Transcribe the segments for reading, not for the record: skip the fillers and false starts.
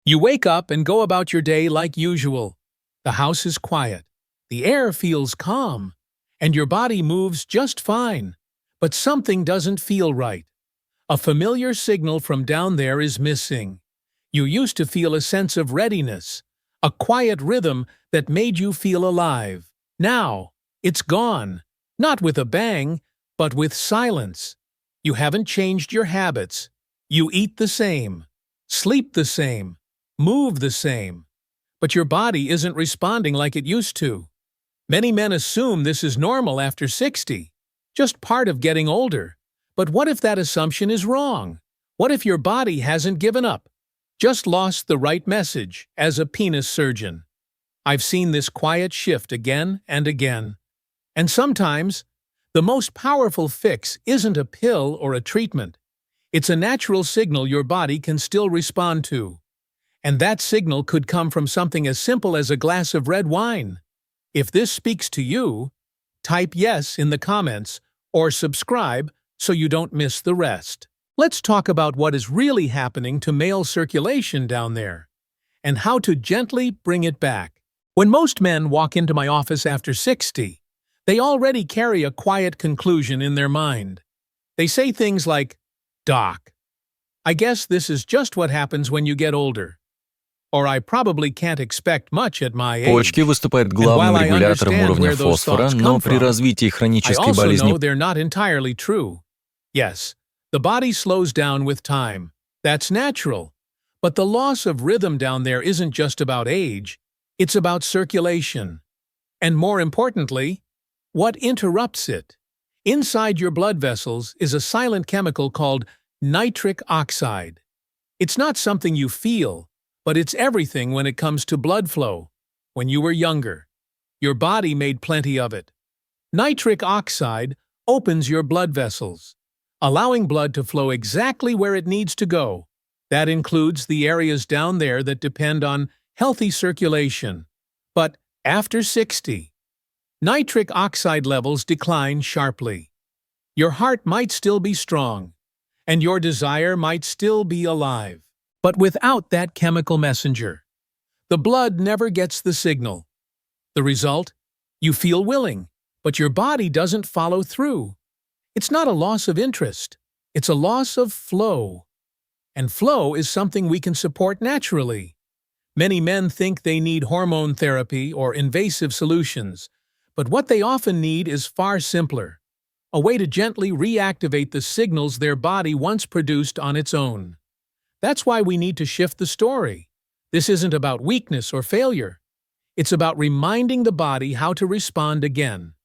You wake up and go about your day like usual. The house is quiet, the air feels calm, and your body moves just fine. But something doesn't feel right. A familiar signal from down there is missing. You used to feel a sense of readiness, a quiet rhythm that made you feel alive. Now, it's gone. Not with a bang, but with silence. You haven't changed your habits. You eat the same, sleep the same, move the same. But your body isn't responding like it used to. Many men assume this is normal after 60, just part of getting older. But what if that assumption is wrong? What if your body hasn't given up, just lost the right message as a penis surgeon? I've seen this quiet shift again and again. And sometimes, the most powerful fix isn't a pill or a treatment. It's a natural signal your body can still respond to. And that signal could come from something as simple as a glass of red wine. If this speaks to you, type yes in the comments or subscribe so you don't miss the rest. Let's talk about what is really happening to male circulation down there and how to gently bring it back. When most men walk into my office after 60, they already carry a quiet conclusion in their mind. They say things like, "Doc, I guess this is just what happens when you get older." Or I probably can't expect much at my age. Почки выступают главным регулятором уровня фосфора, но при развитии хронической болезни I also know they're not entirely true. Yes, the body slows down with time. That's natural. But the loss of rhythm down there isn't just about age. It's about circulation. And more importantly, what interrupts it? Inside your blood vessels is a silent chemical called nitric oxide. It's not something you feel, but it's everything when it comes to blood flow. When you were younger, your body made plenty of it. Nitric oxide opens your blood vessels, allowing blood to flow exactly where it needs to go. That includes the areas down there that depend on healthy circulation. But after 60, nitric oxide levels decline sharply. Your heart might still be strong, and your desire might still be alive. But without that chemical messenger, the blood never gets the signal. The result? You feel willing, but your body doesn't follow through. It's not a loss of interest. It's a loss of flow. And flow is something we can support naturally. Many men think they need hormone therapy or invasive solutions, but what they often need is far simpler, a way to gently reactivate the signals their body once produced on its own. That's why we need to shift the story. This isn't about weakness or failure. It's about reminding the body how to respond again,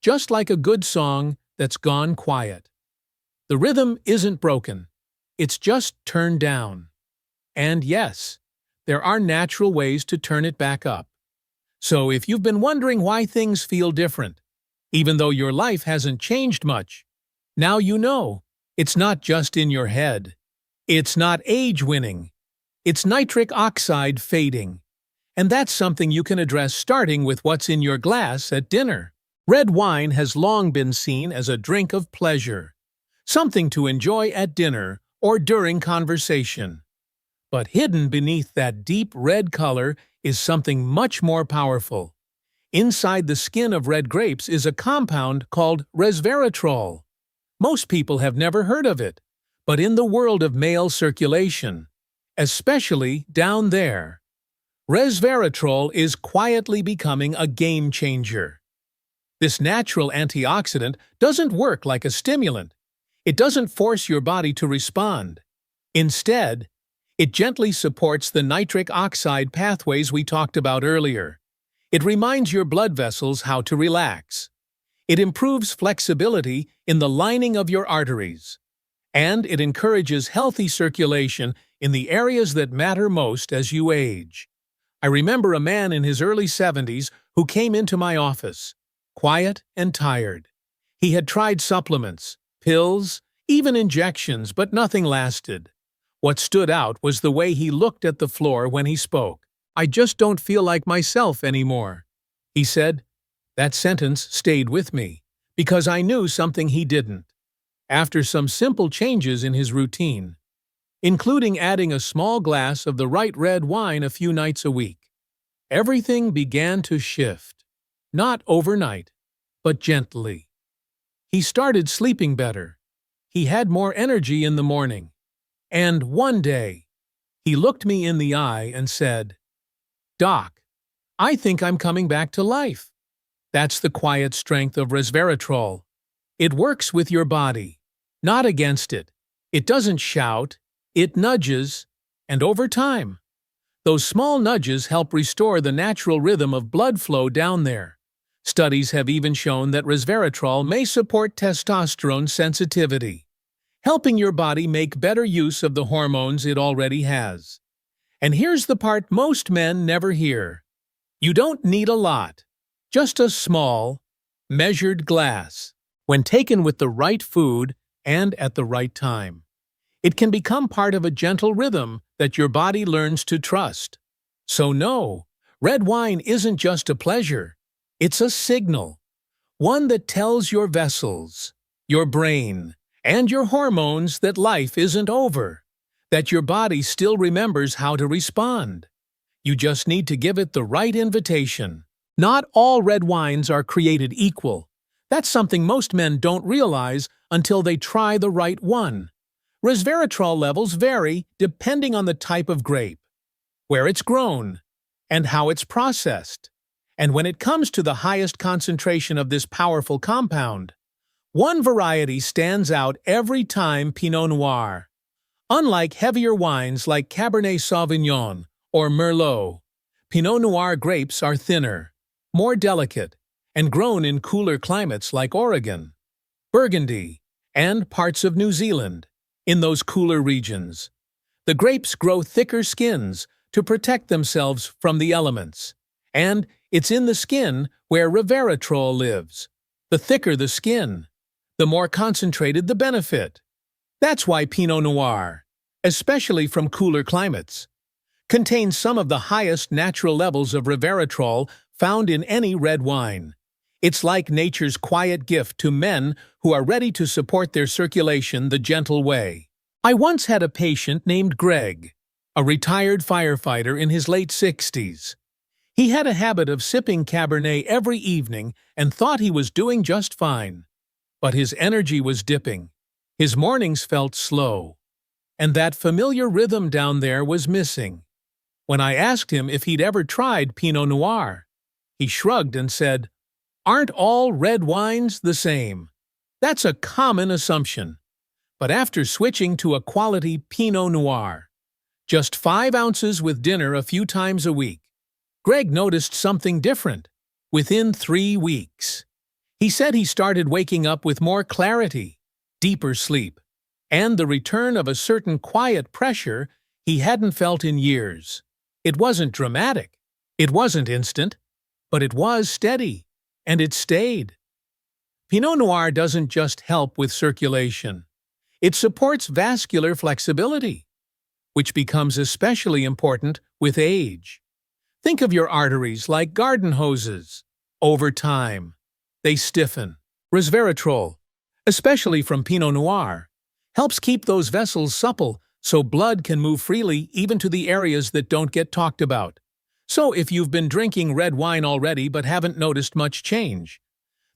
just like a good song that's gone quiet. The rhythm isn't broken. It's just turned down. And yes, there are natural ways to turn it back up. So if you've been wondering why things feel different, even though your life hasn't changed much, now you know. It's not just in your head. It's not age winning. It's nitric oxide fading. And that's something you can address starting with what's in your glass at dinner. Red wine has long been seen as a drink of pleasure, something to enjoy at dinner or during conversation. But hidden beneath that deep red color is something much more powerful. Inside the skin of red grapes is a compound called resveratrol. Most people have never heard of it, but in the world of male circulation, especially down there, resveratrol is quietly becoming a game changer. This natural antioxidant doesn't work like a stimulant. It doesn't force your body to respond. Instead, it gently supports the nitric oxide pathways we talked about earlier. It reminds your blood vessels how to relax. It improves flexibility in the lining of your arteries. And it encourages healthy circulation in the areas that matter most as you age. I remember a man in his early 70s who came into my office, quiet and tired. He had tried supplements, pills, even injections, but nothing lasted. What stood out was the way he looked at the floor when he spoke. "I just don't feel like myself anymore," he said. That sentence stayed with me, because I knew something he didn't. After some simple changes in his routine, including adding a small glass of the right red wine a few nights a week. Everything began to shift. Not overnight, but gently. He started sleeping better. He had more energy in the morning. And one day, he looked me in the eye and said, "Doc, I think I'm coming back to life." That's the quiet strength of resveratrol. It works with your body, not against it. It doesn't shout, it nudges, and over time, those small nudges help restore the natural rhythm of blood flow down there. Studies have even shown that resveratrol may support testosterone sensitivity, helping your body make better use of the hormones it already has. And here's the part most men never hear. You don't need a lot, just a small, measured glass. When taken with the right food and at the right time, it can become part of a gentle rhythm that your body learns to trust. So no, red wine isn't just a pleasure, it's a signal. One that tells your vessels, your brain, and your hormones that life isn't over, that your body still remembers how to respond. You just need to give it the right invitation. Not all red wines are created equal. That's something most men don't realize until they try the right one. Resveratrol levels vary depending on the type of grape, where it's grown, and how it's processed. And when it comes to the highest concentration of this powerful compound, one variety stands out every time: Pinot Noir. Unlike heavier wines like Cabernet Sauvignon or Merlot, Pinot Noir grapes are thinner, more delicate, and grown in cooler climates like Oregon, Burgundy, and parts of New Zealand. In those cooler regions, the grapes grow thicker skins to protect themselves from the elements. And it's in the skin where resveratrol lives. The thicker the skin, the more concentrated the benefit. That's why Pinot Noir, especially from cooler climates, contains some of the highest natural levels of resveratrol found in any red wine. It's like nature's quiet gift to men who are ready to support their circulation the gentle way. I once had a patient named Greg, a retired firefighter in his late 60s. He had a habit of sipping Cabernet every evening and thought he was doing just fine. But his energy was dipping. His mornings felt slow. And that familiar rhythm down there was missing. When I asked him if he'd ever tried Pinot Noir, he shrugged and said, "Aren't all red wines the same?" That's a common assumption. But after switching to a quality Pinot Noir, just 5 ounces with dinner a few times a week, Greg noticed something different within 3 weeks. He said he started waking up with more clarity, deeper sleep, and the return of a certain quiet pressure he hadn't felt in years. It wasn't dramatic, it wasn't instant, but it was steady, and it stayed. Pinot Noir doesn't just help with circulation. It supports vascular flexibility, which becomes especially important with age. Think of your arteries like garden hoses. Over time, they stiffen. Resveratrol, especially from Pinot Noir, helps keep those vessels supple so blood can move freely even to the areas that don't get talked about. So if you've been drinking red wine already but haven't noticed much change,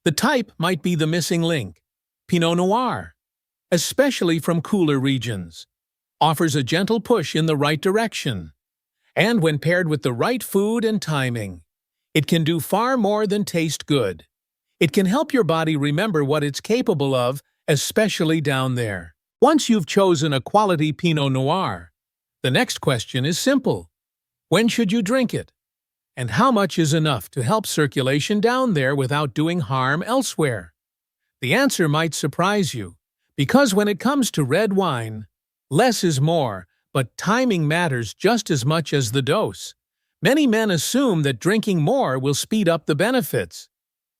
the type might be the missing link. Pinot Noir, especially from cooler regions, offers a gentle push in the right direction. And when paired with the right food and timing, it can do far more than taste good. It can help your body remember what it's capable of, especially down there. Once you've chosen a quality Pinot Noir, the next question is simple. When should you drink it? And how much is enough to help circulation down there without doing harm elsewhere? The answer might surprise you, because when it comes to red wine, less is more, but timing matters just as much as the dose. Many men assume that drinking more will speed up the benefits.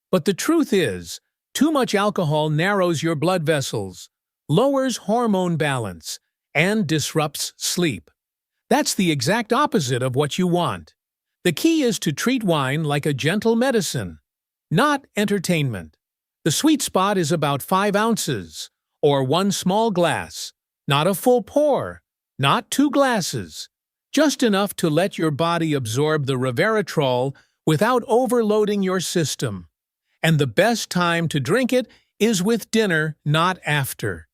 But the truth is, too much alcohol narrows your blood vessels, lowers hormone balance, and disrupts sleep. That's the exact opposite of what you want. The key is to treat wine like a gentle medicine, not entertainment. The sweet spot is about 5 ounces, or 1 small glass, not a full pour, Not 2 glasses, just enough to let your body absorb the resveratrol without overloading your system. And the best time to drink it is with dinner, not after.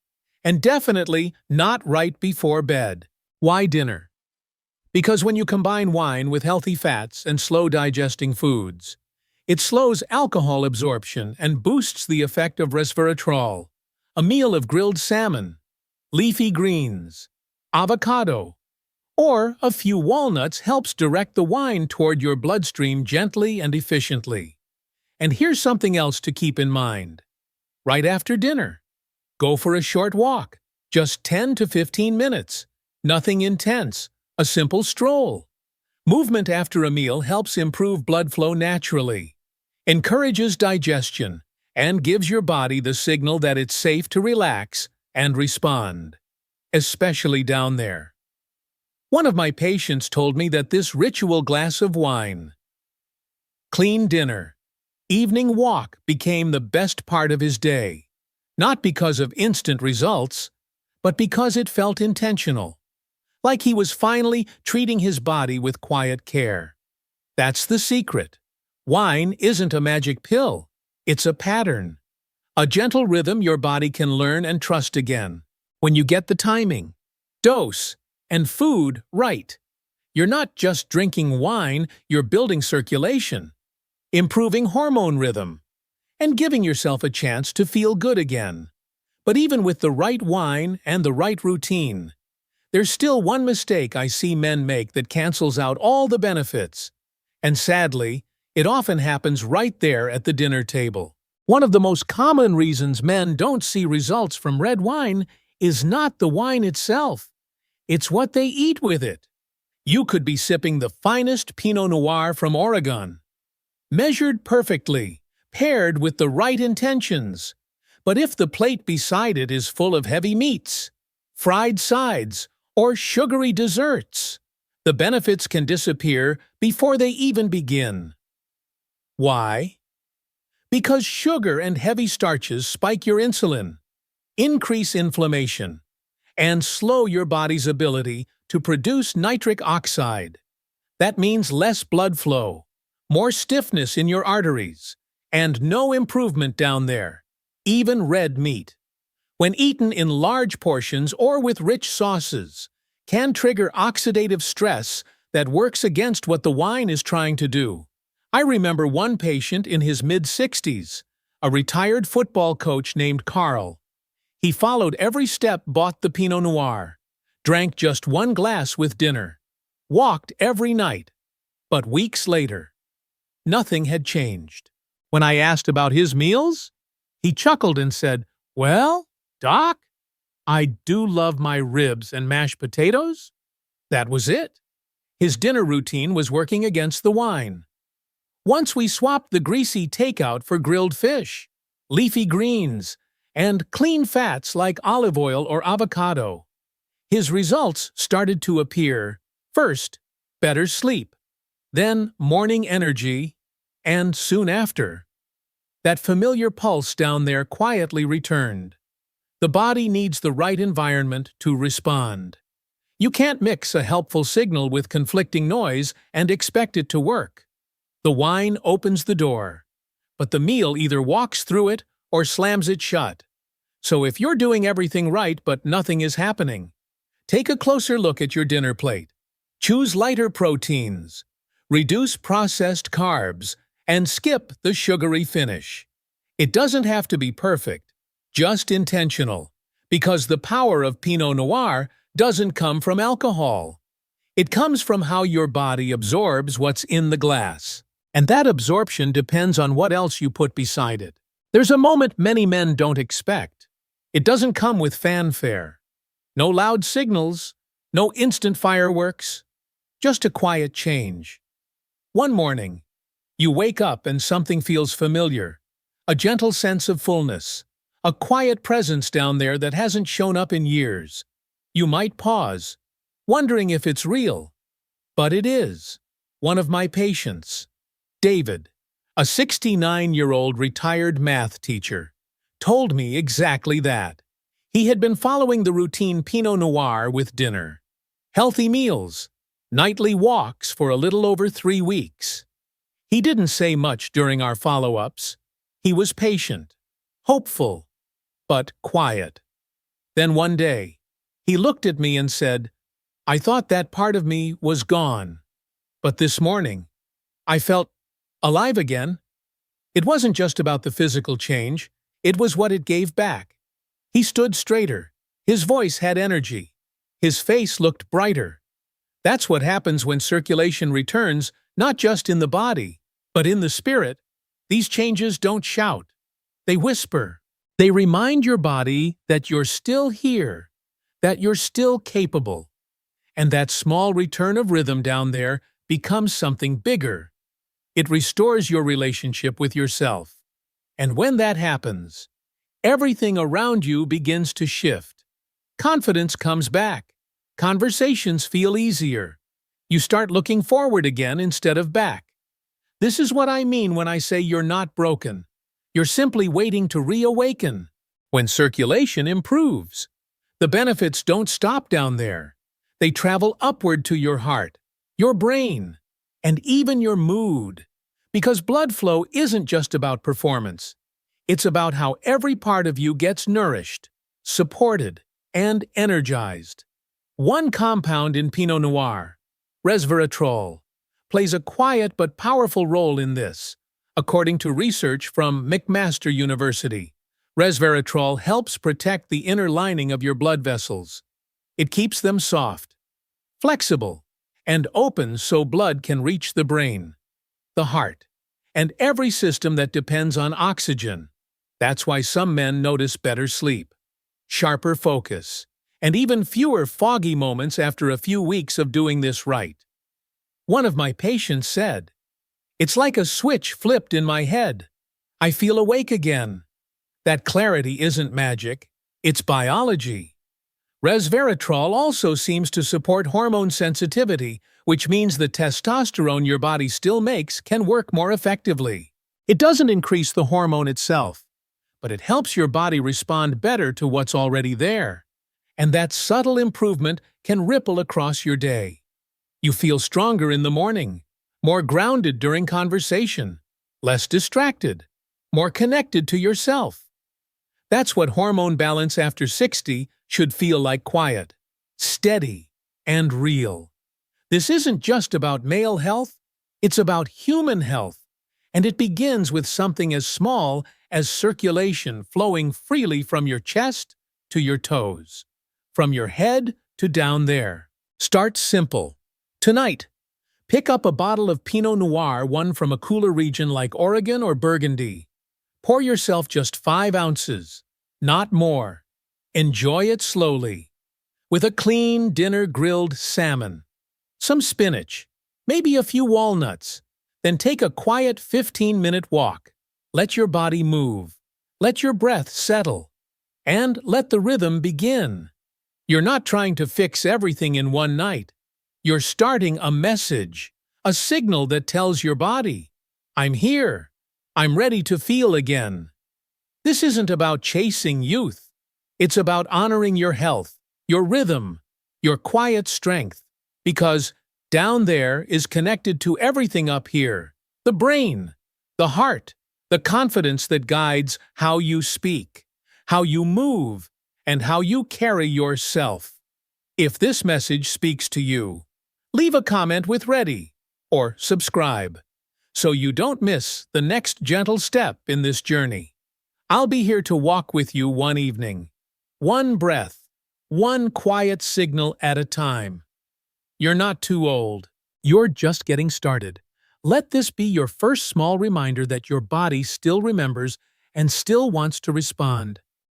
And definitely not right before bed. Why dinner? Because when you combine wine with healthy fats and slow-digesting foods, it slows alcohol absorption and boosts the effect of resveratrol. A meal of grilled salmon, leafy greens, avocado, or a few walnuts helps direct the wine toward your bloodstream gently and efficiently. And here's something else to keep in mind. Right after dinner, go for a short walk, just 10 to 15 minutes. Nothing intense, a simple stroll. Movement after a meal helps improve blood flow naturally, encourages digestion, and gives your body the signal that it's safe to relax and respond, especially down there. One of my patients told me that this ritual glass of wine, clean dinner, evening walk became the best part of his day, not because of instant results, but because it felt intentional, like he was finally treating his body with quiet care. That's the secret. Wine isn't a magic pill, it's a pattern, a gentle rhythm your body can learn and trust again. When you get the timing, dose, and food right, you're not just drinking wine, you're building circulation, improving hormone rhythm, and giving yourself a chance to feel good again. But even with the right wine and the right routine, there's still one mistake I see men make that cancels out all the benefits. And sadly, it often happens right there at the dinner table. One of the most common reasons men don't see results from red wine is not the wine itself. It's what they eat with it. You could be sipping the finest Pinot Noir from Oregon, measured perfectly, paired with the right intentions. But if the plate beside it is full of heavy meats, fried sides, or sugary desserts, the benefits can disappear before they even begin. Why? Because sugar and heavy starches spike your insulin, increase inflammation, and slow your body's ability to produce nitric oxide. That means less blood flow, more stiffness in your arteries, and no improvement down there, even red meat, when eaten in large portions or with rich sauces, can trigger oxidative stress that works against what the wine is trying to do. I remember one patient in his mid-60s, a retired football coach named Carl. He followed every step, bought the Pinot Noir, drank just 1 glass with dinner, walked every night. But weeks later, nothing had changed. When I asked about his meals, he chuckled and said, "Well, Doc, I do love my ribs and mashed potatoes." That was it. His dinner routine was working against the wine. Once we swapped the greasy takeout for grilled fish, leafy greens, and clean fats like olive oil or avocado, his results started to appear. First, better sleep, then morning energy, and soon after, that familiar pulse down there quietly returned. The body needs the right environment to respond. You can't mix a helpful signal with conflicting noise and expect it to work. The wine opens the door, but the meal either walks through it or slams it shut. So if you're doing everything right but nothing is happening, take a closer look at your dinner plate. Choose lighter proteins, reduce processed carbs, and skip the sugary finish. It doesn't have to be perfect, just intentional, because the power of Pinot Noir doesn't come from alcohol. It comes from how your body absorbs what's in the glass. And that absorption depends on what else you put beside it. There's a moment many men don't expect. It doesn't come with fanfare. No loud signals, no instant fireworks, just a quiet change. One morning, you wake up and something feels familiar, a gentle sense of fullness, a quiet presence down there that hasn't shown up in years. You might pause, wondering if it's real. But it is. One of my patients, David, a 69-year-old retired math teacher, told me exactly that. He had been following the routine Pinot Noir with dinner, healthy meals, nightly walks for a little over 3 weeks. He didn't say much during our follow-ups. He was patient, hopeful, but quiet. Then one day, he looked at me and said, "I thought that part of me was gone. But this morning, I felt alive again." It wasn't just about the physical change, it was what it gave back. He stood straighter, his voice had energy, his face looked brighter. That's what happens when circulation returns, not just in the body, but in the spirit. These changes don't shout, they whisper. They remind your body that you're still here, that you're still capable. And that small return of rhythm down there becomes something bigger. It restores your relationship with yourself. And when that happens, everything around you begins to shift. Confidence comes back. Conversations feel easier. You start looking forward again instead of back. This is what I mean when I say you're not broken. You're simply waiting to reawaken. When circulation improves, the benefits don't stop down there. They travel upward to your heart, your brain, and even your mood. Because blood flow isn't just about performance. It's about how every part of you gets nourished, supported, and energized. One compound in Pinot Noir, resveratrol, plays a quiet but powerful role in this. According to research from McMaster University, resveratrol helps protect the inner lining of your blood vessels. It keeps them soft, flexible, and open so blood can reach the brain, the heart, and every system that depends on oxygen. That's why some men notice better sleep, sharper focus, and even fewer foggy moments after a few weeks of doing this right. One of my patients said, "It's like a switch flipped in my head. I feel awake again." That clarity isn't magic, it's biology. Resveratrol also seems to support hormone sensitivity, which means the testosterone your body still makes can work more effectively. It doesn't increase the hormone itself, but it helps your body respond better to what's already there. And that subtle improvement can ripple across your day. You feel stronger in the morning, more grounded during conversation, less distracted, more connected to yourself. That's what hormone balance after 60 should feel like: quiet, steady, and real. This isn't just about male health, it's about human health, and it begins with something as small as circulation flowing freely from your chest to your toes, from your head to down there. Start simple. Tonight, pick up a bottle of Pinot Noir, one from a cooler region like Oregon or Burgundy. Pour yourself just 5 ounces, not more. Enjoy it slowly, with a clean dinner: grilled salmon, some spinach, maybe a few walnuts. Then take a quiet 15-minute walk. Let your body move, let your breath settle, and let the rhythm begin. You're not trying to fix everything in one night. You're starting a message, a signal that tells your body, "I'm here, I'm ready to feel again." This isn't about chasing youth. It's about honoring your health, your rhythm, your quiet strength, because down there is connected to everything up here: the brain, the heart, the confidence that guides how you speak, how you move, and how you carry yourself. If this message speaks to you, leave a comment with "Ready" or subscribe, so you don't miss the next gentle step in this journey. I'll be here to walk with you one evening, one breath, one quiet signal at a time. You're not too old. You're just getting started. Let this be your first small reminder that your body still remembers and still wants to respond.